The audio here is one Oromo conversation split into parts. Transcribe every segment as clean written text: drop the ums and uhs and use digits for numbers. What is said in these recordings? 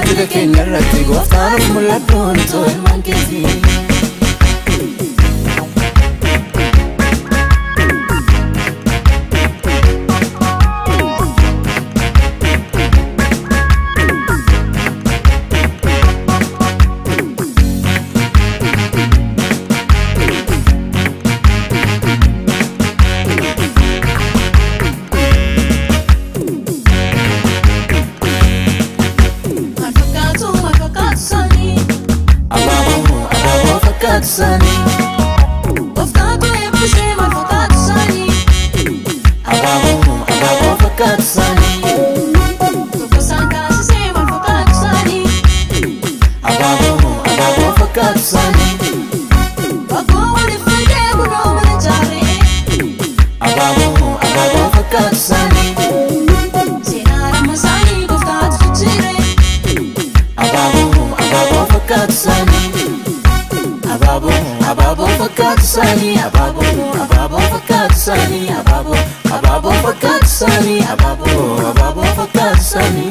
jira keenya irratti gooftaan of mul'atuun too ilmaan keetii. Sani, oftato e puse mal focato sani. Ababo focato sani. Tocco sanca se mal focato sani. Ababo focato sani. Babbo le fede buno mangiare. Ababo focato sani. Senara masani oftato fuggire. Ababo focato sani. Ababo focato sani. Ababo focato sani. Ababo focato sani. Ababo focato sani.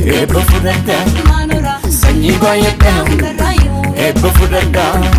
Eba fudada, sanyi bayada, eba eba fudada.